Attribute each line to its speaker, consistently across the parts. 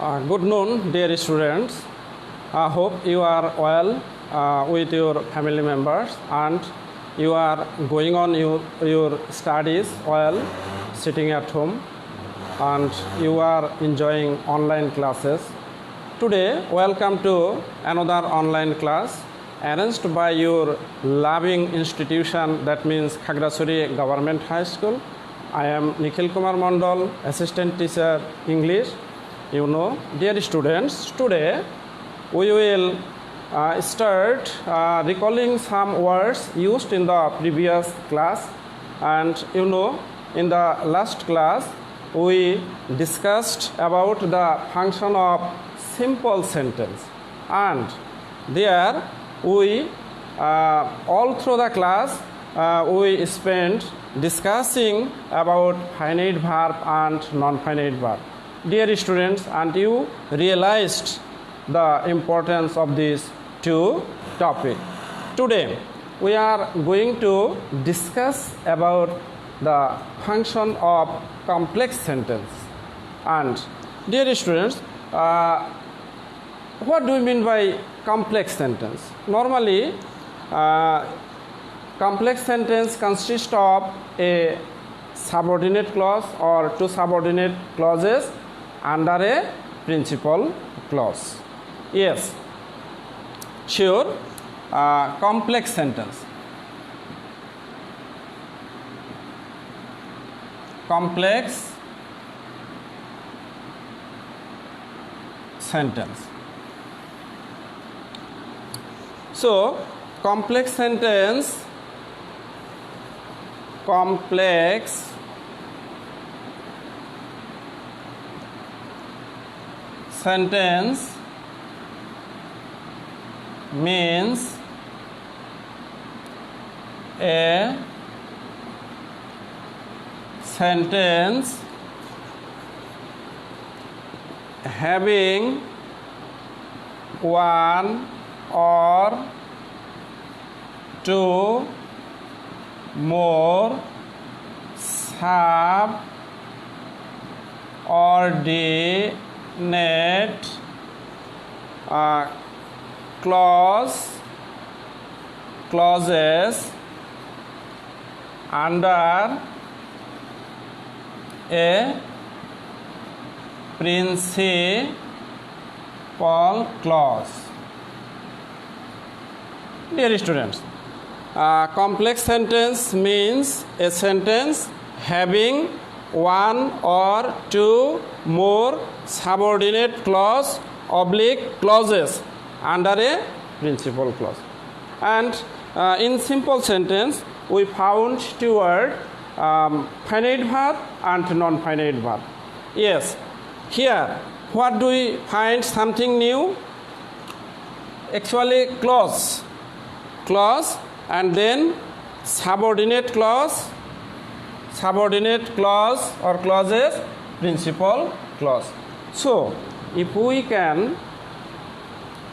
Speaker 1: Good noon, dear students. I hope you are well with your family members and you are going on your studies well, sitting at home, and you are enjoying online classes. Today, welcome to another online class arranged by your loving institution, that means Khagrachari Government High School. I am Nikhil Kumar Mandal, Assistant Teacher English. You know, dear students, today we will start recalling some words used in the previous class. And you know, in the last class we discussed about the function of simple sentence, and there we all through the class we spent discussing about finite verb and non-finite verb. Dear students, and you realized the importance of these two topics. Today we are going to discuss about the function of complex sentence. And dear students, what do we mean by complex sentence? Normally, complex sentence consists of a subordinate clause or two subordinate clauses under a principal clause. Yes, sure. Complex sentence. Complex sentence. So, complex sentence, complex sentence means a sentence having one or two more subordinate clauses under a principal clause. Dear students, complex sentence means a sentence having one or two more subordinate clauses under a principal clause. And in simple sentence we found two words, finite verb and non-finite verb. Yes, here what do we find something new? Actually clause and then subordinate clause or clauses, principal clause. So if we can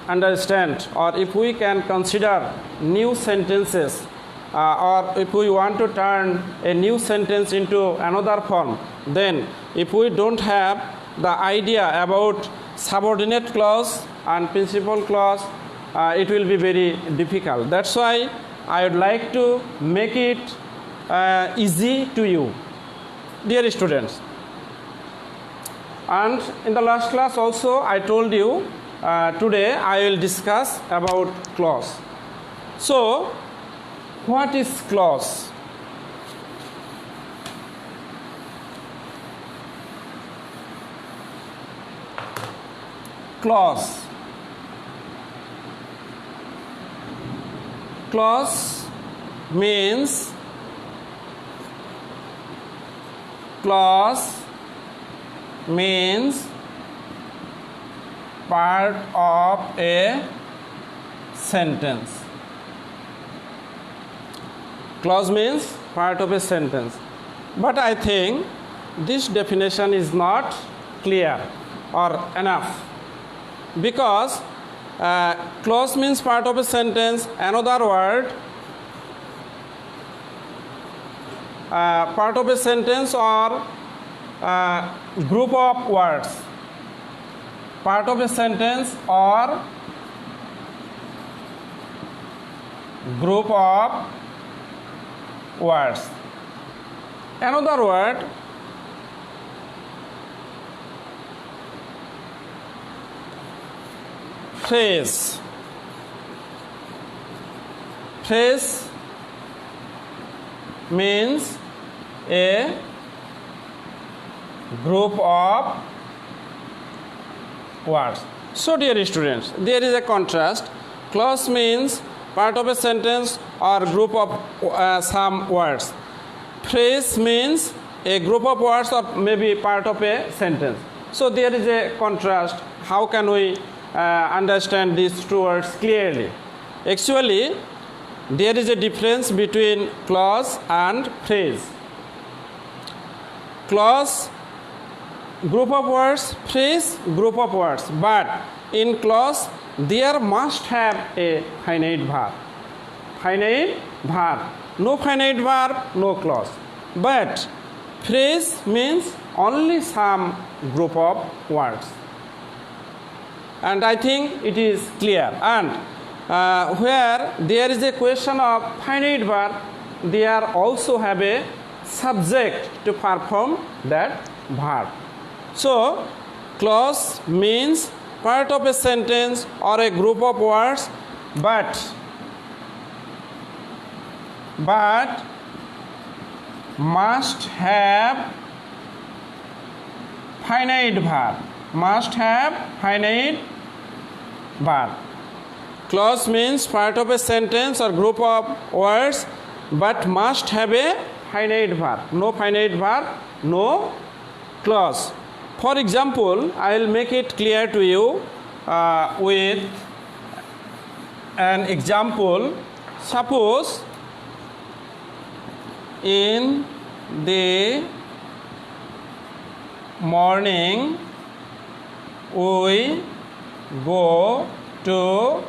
Speaker 1: understand or if we can consider new sentences or if we want to turn a new sentence into another form, then if we don't have the idea about subordinate clause and principal clause, it will be very difficult. That's why I would like to make it easy to you, dear students. And in the last class also I told you today I will discuss about clause. So what is clause? Clause means part of a sentence. Clause means part of a sentence. But I think this definition is not clear or enough, because clause means part of a sentence. Another word, part of a sentence or group of words. part of a sentence or group of words. Another word, phrase. Phrase means a group of words. So dear students, there is a contrast. Clause means part of a sentence or group of some words. Phrase means a group of words or maybe part of a sentence. So there is a contrast. How can we understand these two words clearly? Actually, there is a difference between clause and phrase. Clause, group of words, phrase, group of words. But in clause, there must have a finite verb. Finite verb. No finite verb, no clause. But phrase means only some group of words. And I think it is clear. And where there is a question of finite verb, there also have a subject to perform that verb. So, clause means part of a sentence or a group of words, but must have finite verb. Must have finite verb. Clause means part of a sentence or group of words, but must have a finite verb. No finite verb, no clause. For example, I will make it clear to you with an example. Suppose in the morning we go to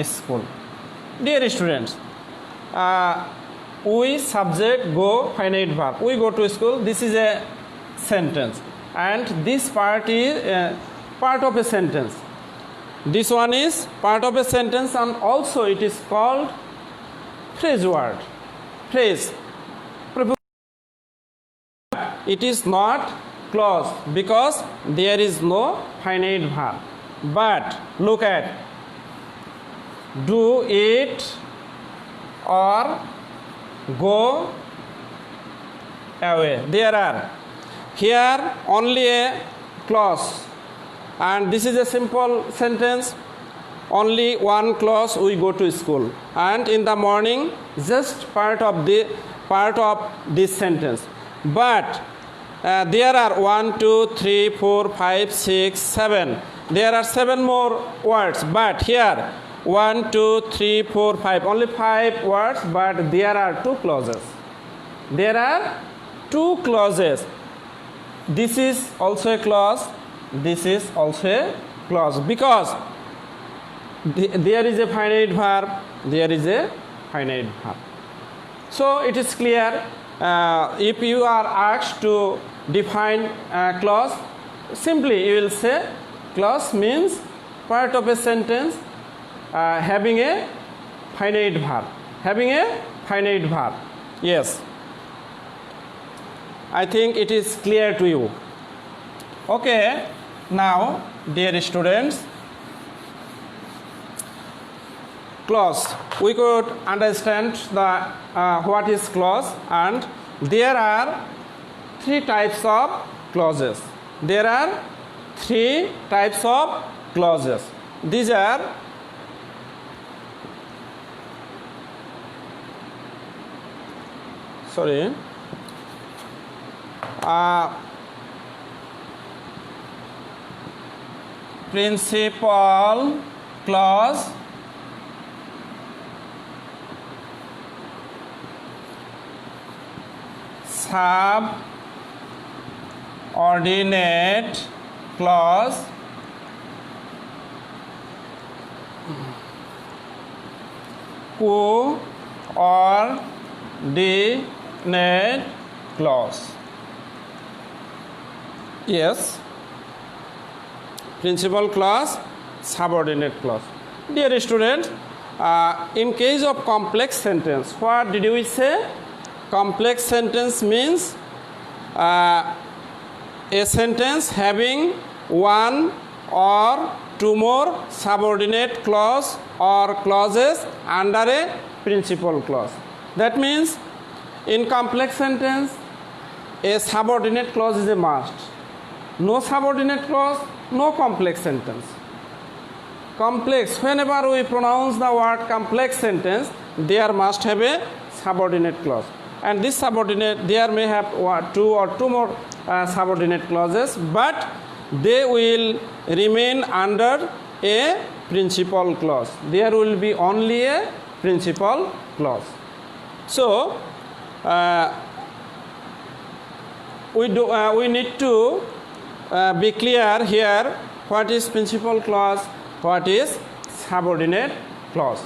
Speaker 1: school. Dear students, we subject go finite verb. We go to school. This is a sentence, and this part is part of a sentence. This one is part of a sentence, and also it is called phrase word. Phrase. It is not clause because there is no finite verb. But look at do it or go away. There are here only a clause, and this is a simple sentence. Only one clause, we go to school, and in the morning just part of this sentence. But there are 1, 2, 3, 4, 5, 6, 7. There are 7 more words, but here 1, 2, 3, 4, 5. Only 5 words, but there are 2 clauses. There are 2 clauses. This is also a clause. This is also a clause because there is a finite verb. There is a finite verb. So it is clear. If you are asked to define a clause, simply you will say clause means part of a sentence having a finite verb. Having a finite verb. Yes. I think it is clear to you. Okay. Now, dear students, clause. We could understand the what is clause, and there are 3 types of clauses. There are 3 types of clauses. These are principal clause, subordinate clause, coordinate clause. Yes. principal clause, subordinate clause. Dear students, in case of complex sentence, what did we say? Complex sentence means a sentence having one or two more subordinate clause or clauses under a principal clause. That means in complex sentence, a subordinate clause is a must. No subordinate clause, no complex sentence. Complex, whenever we pronounce the word complex sentence, there must have a subordinate clause. And this subordinate, there may have two or two more subordinate clauses, but they will remain under a principal clause. There will be only a principal clause. So, we need to be clear here what is principal clause, what is subordinate clause.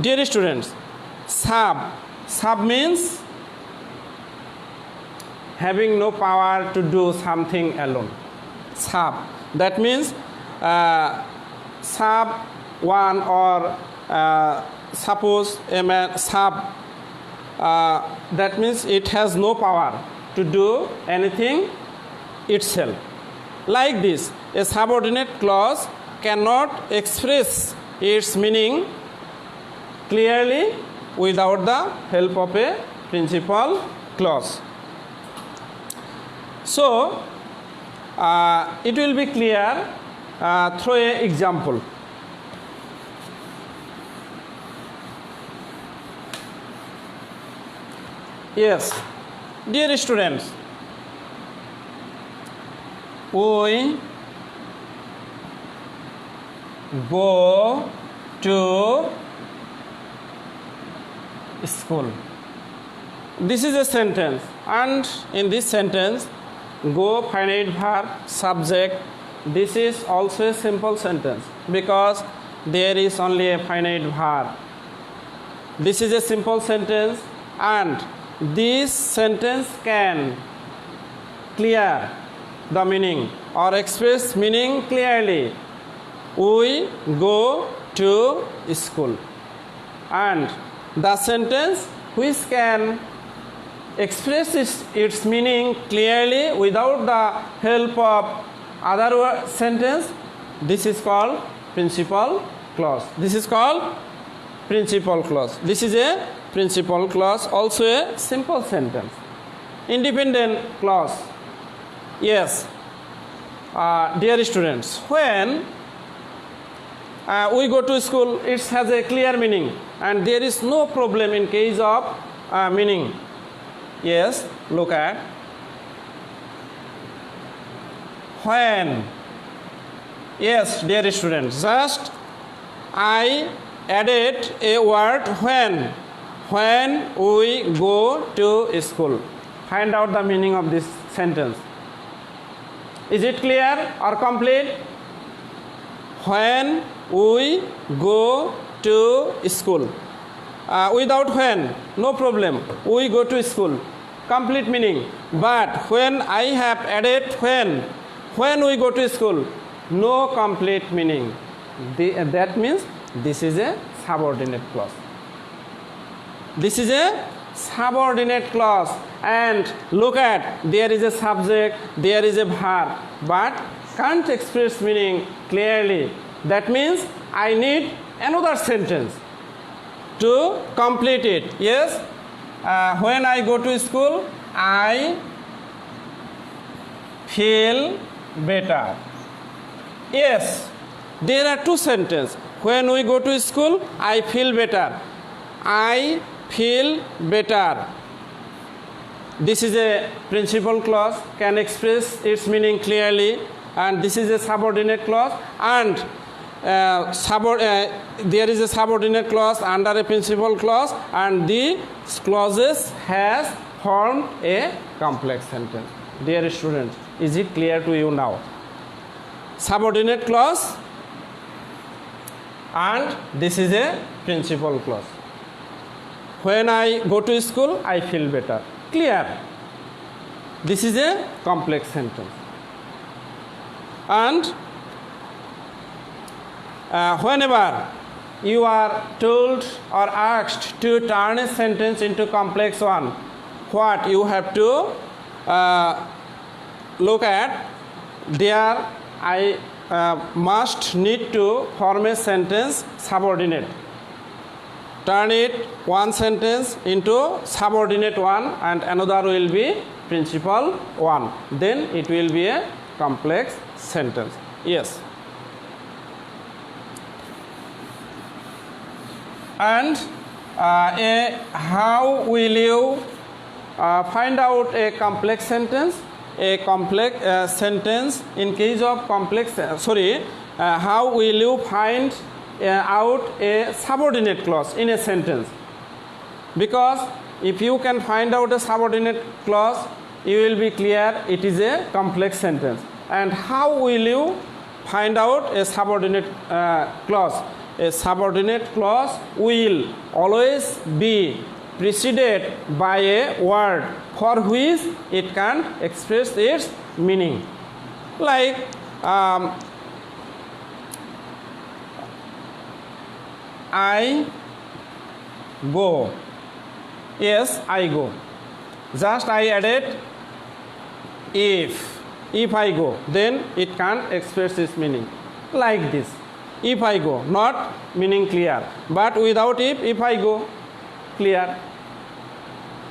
Speaker 1: Dear students, sub means having no power to do something alone. Sub, that means sub one, or suppose a man sub, that means it has no power to do anything itself. Like this, a subordinate clause cannot express its meaning clearly without the help of a principal clause. So, it will be clear through an example. Yes, dear students, we go to school. This is a sentence, and in this sentence, go finite verb subject. This is also a simple sentence because there is only a finite verb. This is a simple sentence, and this sentence can clear the meaning or express meaning clearly. We go to school. And the sentence which can express its meaning clearly without the help of other sentence, this is called principal clause. This is called principal clause. This is a principal clause, also a simple sentence. Independent clause. Yes, dear students, when we go to school, it has a clear meaning and there is no problem in case of meaning. Yes, look at when. Yes, dear students, just I added a word when. When we go to school. Find out the meaning of this sentence. Is it clear or complete? When we go to school. Without when, no problem. We go to school. Complete meaning. But when I have added when we go to school, no complete meaning. That means this is a subordinate clause. This is a subordinate clause, and look at, there is a subject, there is a verb, but can't express meaning clearly. That means I need another sentence to complete it. Yes, when I go to school, I feel better. Yes, there are two sentences. When we go to school, I feel better. I feel better. This is a principal clause, can express its meaning clearly, and this is a subordinate clause, and there is a subordinate clause under a principal clause, and the clauses has formed a complex sentence. Dear students, is it clear to you now? Subordinate clause, and this is a principal clause. When I go to school, I feel better. Clear? This is a complex sentence. And whenever you are told or asked to turn a sentence into complex one, what you have to look at, there I must need to form a sentence subordinate. Turn it one sentence into subordinate one and another will be principal one. Then it will be a complex sentence. Yes. And how will you find out a complex sentence? A complex sentence in case of complex, how will you find out a subordinate clause in a sentence? Because if you can find out a subordinate clause, you will be clear it is a complex sentence. And how will you find out a subordinate clause? A subordinate clause will always be preceded by a word for which it can express its meaning. Like I go. Yes, I go. Just I added if. If I go, then it can express its meaning. Like this. If I go, not meaning clear. But without if I go, clear.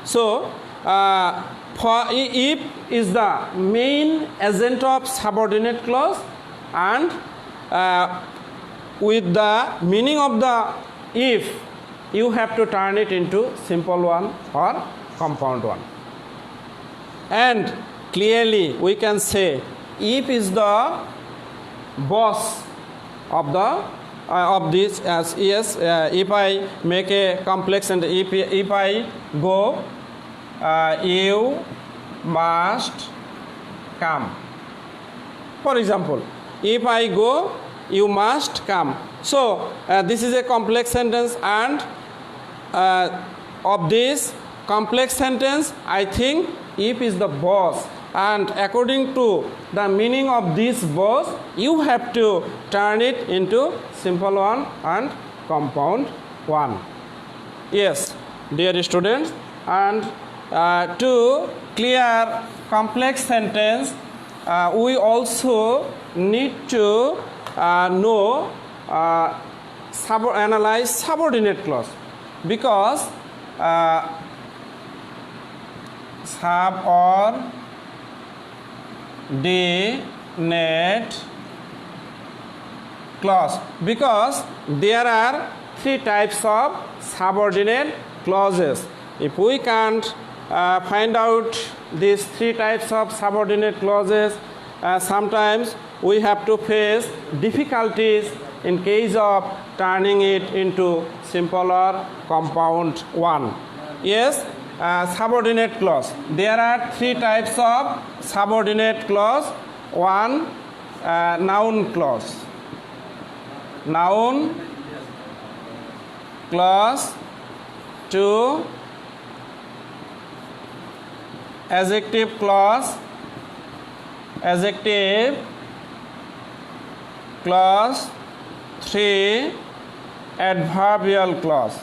Speaker 1: So, for if is the main agent of subordinate clause, and with the meaning of the if, you have to turn it into simple one or compound one. And clearly we can say if is the boss of the of this, as yes, if I make a complex and if I go, you must come. For example, if I go, you must come. So this is a complex sentence, and of this complex sentence, I think if is the boss, and according to the meaning of this boss, you have to turn it into simple one and compound one. Yes, dear students, and to clear complex sentence, we also need to know analyze subordinate clause, because subordinate clause, because there are three types of subordinate clauses. If we can't find out these three types of subordinate clauses, sometimes we have to face difficulties in case of turning it into simple or compound one. Yes, subordinate clause. There are three types of subordinate clause. One, noun clause. Noun clause. Two, adjective clause. Adjective clause. Three, adverbial clause.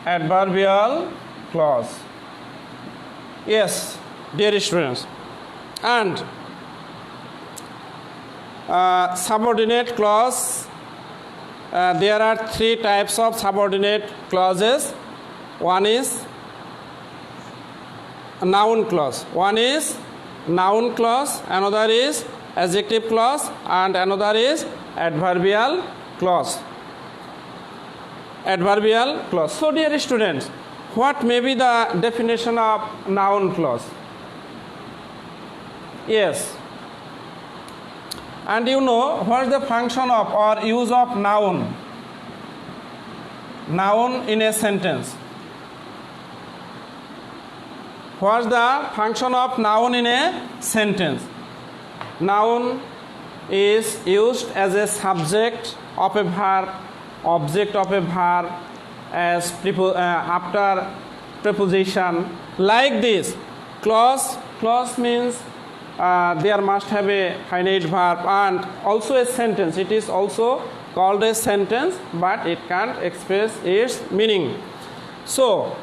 Speaker 1: Adverbial clause. Yes, dear students, and subordinate clause, there are three types of subordinate clauses. One is noun clause. One is noun clause, another is adjective clause, and another is adverbial clause. Adverbial clause. So, dear students, what may be the definition of noun clause? Yes. And you know what is the function of or use of noun? Noun in a sentence. What is the function of noun in a sentence? Noun is used as a subject of a verb, object of a verb, as after preposition. Like this, clause. Clause means there must have a finite verb and also a sentence. It is also called a sentence, but it can't express its meaning. So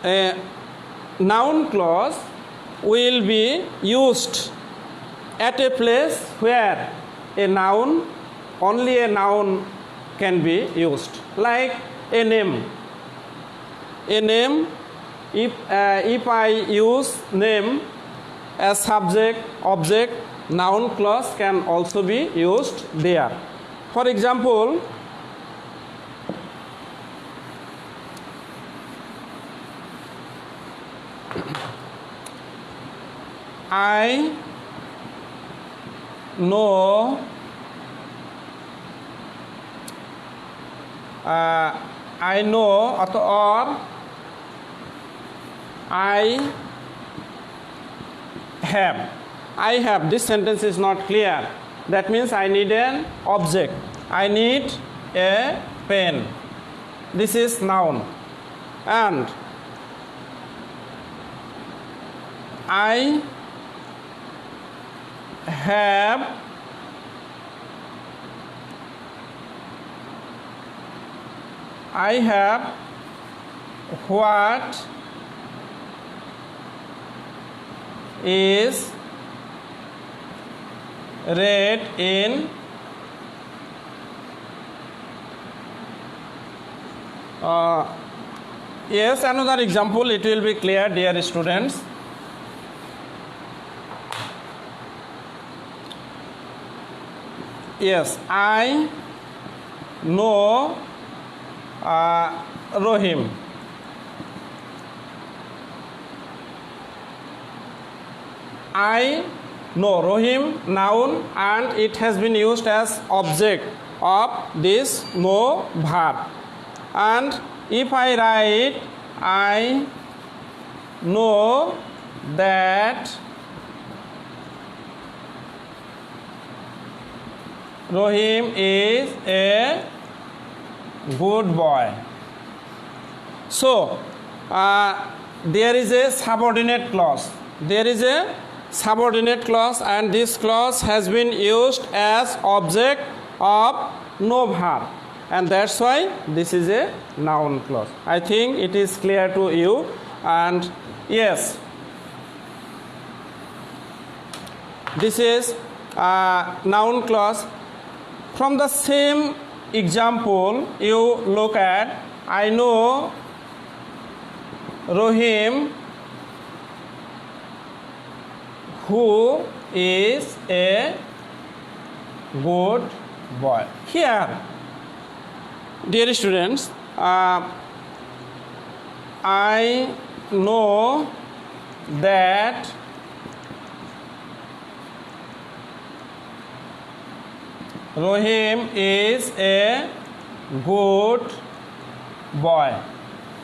Speaker 1: a noun clause will be used at a place where a noun, only a noun can be used, like a name. A name, if I use name as subject, object, noun clause can also be used there. For example, I know or I have. This sentence is not clear. That means I need an object. I need a pen. This is noun. And I have what is read in yes, another example, it will be clear, dear students. Yes, I know Rohim. I know Rohim, noun, and it has been used as object of this know verb. And if I write, I know that Rohim is a good boy. So there is a subordinate clause. There is a subordinate clause, and this clause has been used as object of no verb, and that's why this is a noun clause. I think it is clear to you. And yes, this is noun clause. From the same example, you look at, I know Rohim, who is a good boy. Here, dear students, I know that Rohim is a good boy.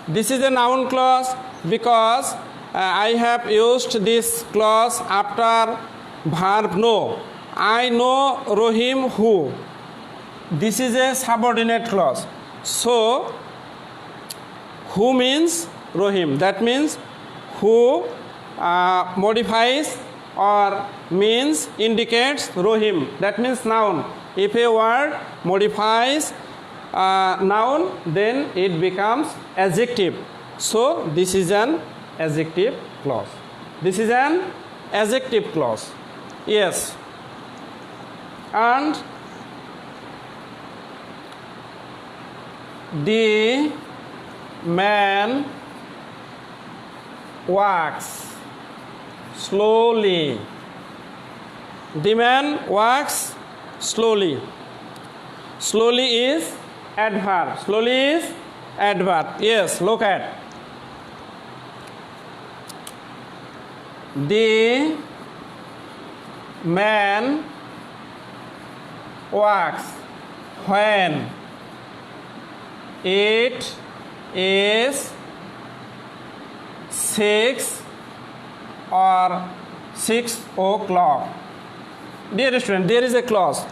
Speaker 1: This is a noun clause because I have used this clause after verb know. I know Rohim who. This is a subordinate clause. So, who means Rohim. That means who modifies or means indicates Rohim. That means noun. If a word modifies noun, then it becomes adjective. So, this is an adjective clause. This is an adjective clause. Yes. And the man walks slowly. The man walks slowly. Slowly is adverb. Slowly is adverb. Yes, look at. The man walks when it is 6 or 6 o'clock. Dear student, there is a clause.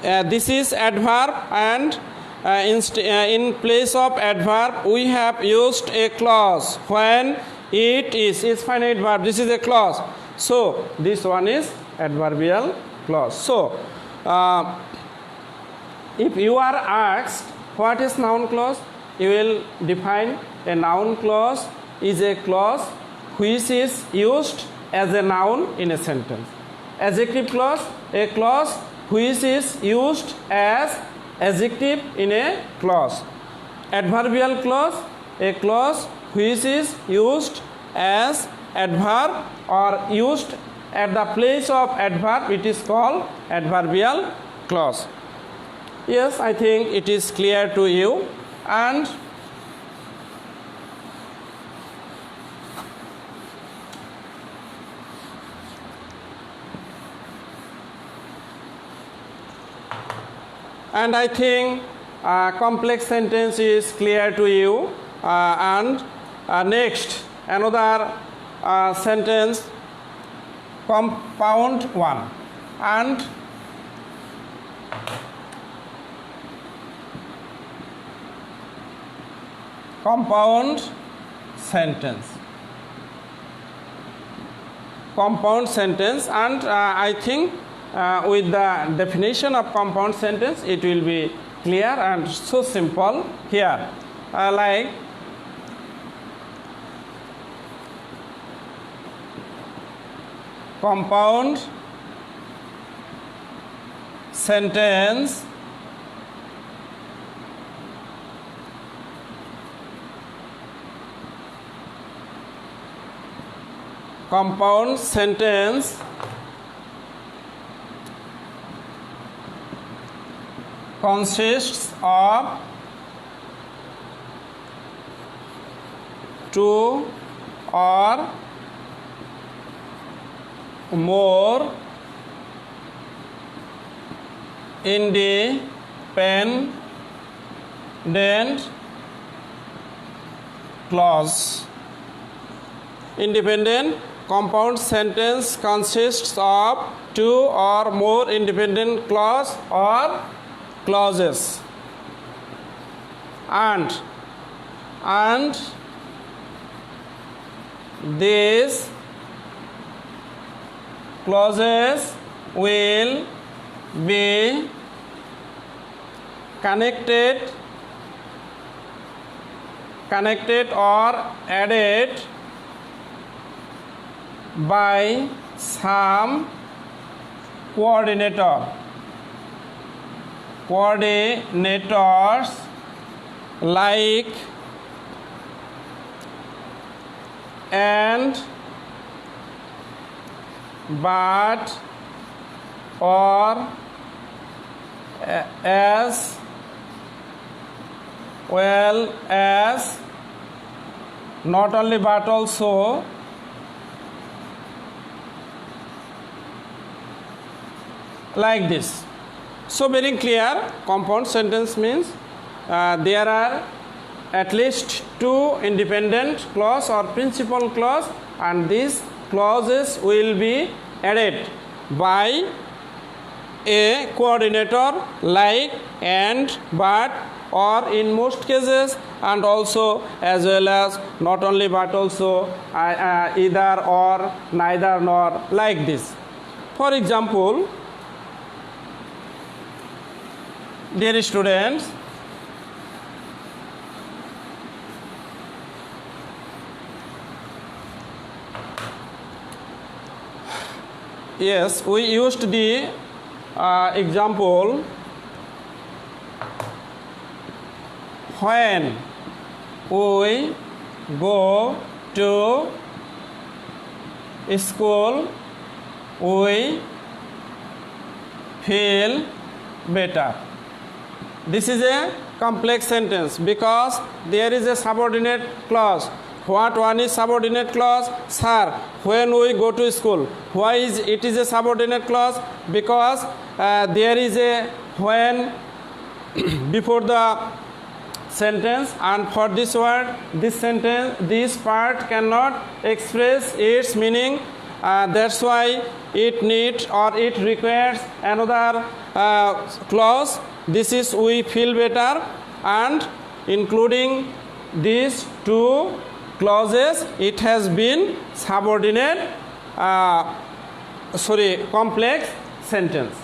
Speaker 1: This is adverb, and in place of adverb we have used a clause when it is finite verb. This is a clause. So this one is adverbial clause. So if you are asked what is noun clause, you will define a noun clause is a clause which is used as a noun in a sentence. Adjective clause, a clause which is used as adjective in a clause. Adverbial clause, a clause which is used as adverb or used at the place of adverb, it is called adverbial clause. Yes, I think it is clear to you. And I think complex sentence is clear to you. And next, another sentence, compound one. And compound sentence. Compound sentence, and I think with the definition of compound sentence, it will be clear and so simple here. Like compound sentence consists of two or more independent clause. Independent compound sentence consists of two or more independent clause or clauses, and these clauses will be connected or added by some coordinators like and, but, or, as well as, not only but also, like this. So very clear, compound sentence means there are at least two independent clause or principal clause, and these clauses will be added by a coordinator like and, but, or in most cases, and also as well as not only but also either or, neither nor, like this. For example, dear students, yes, we used the example when we go to school, we feel better. This is a complex sentence because there is a subordinate clause. What one is subordinate clause? Sir, when we go to school. Why is it is a subordinate clause? Because there is a when before the sentence, and for this word, this sentence, this part cannot express its meaning. That's why it needs or it requires another clause. This is we feel better, and including these two clauses, it has been subordinate complex sentence.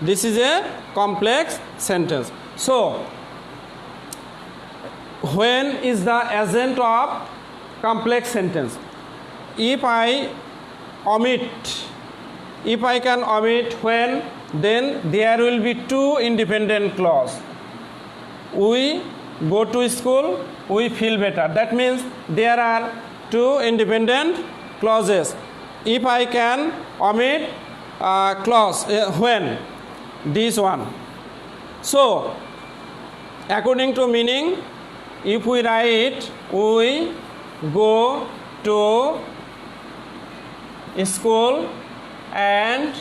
Speaker 1: This is a complex sentence. So, when is the agent of complex sentence? If I can omit when, then there will be two independent clause. We go to school, we feel better. That means there are two independent clauses. If I can omit clause when, this one. So, according to meaning, if we write we go to school and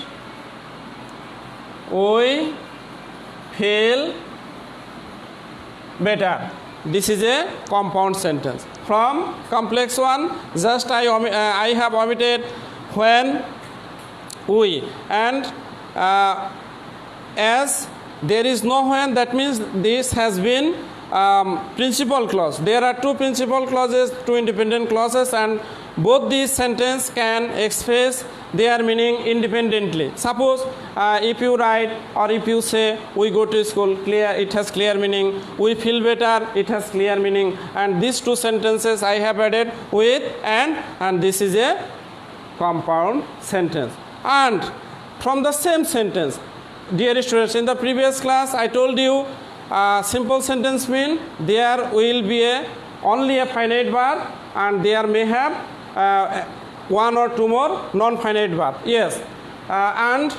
Speaker 1: we feel better, this is a compound sentence. From complex one, just I have omitted when, we, and as there is no when, that means this has been principal clause. There are two principal clauses, two independent clauses, and both these sentences can express their meaning independently. Suppose if you write or if you say we go to school, clear, it has clear meaning. We feel better, it has clear meaning. And these two sentences I have added with and this is a compound sentence. And from the same sentence, dear students, in the previous class I told you simple sentence mean there will be only a finite verb and there may have one or two more non-finite verb. Yes, and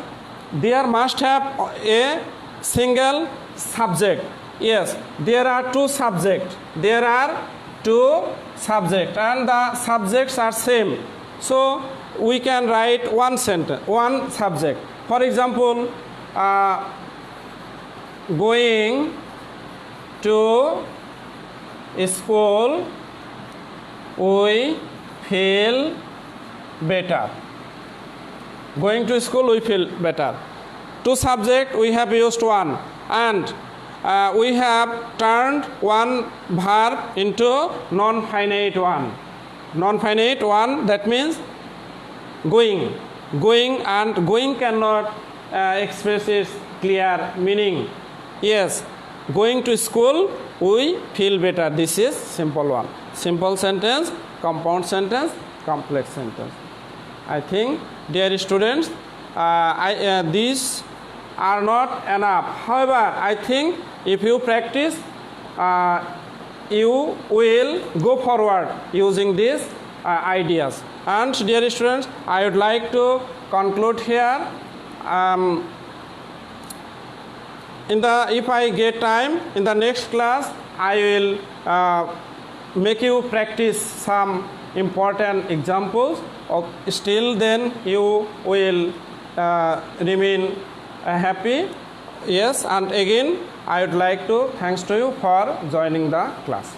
Speaker 1: there must have a single subject. Yes, there are two subjects. There are two subjects and the subjects are same. So we can write one sentence, one subject. For example, going to school, we feel better. Going to school, we feel better. Two subject, we have used one, and we have turned one verb into non-finite one. Non-finite one, that means going. Going, and going cannot express its clear meaning. Yes, going to school, we feel better. This is simple one. Simple sentence, compound sentence, complex sentence. I think, dear students, these are not enough. However, I think if you practice, you will go forward using these ideas. And dear students, I would like to conclude here. If I get time in the next class, I will make you practice some important examples. Still then you will remain happy. Yes, and again I would like to thanks to you for joining the class.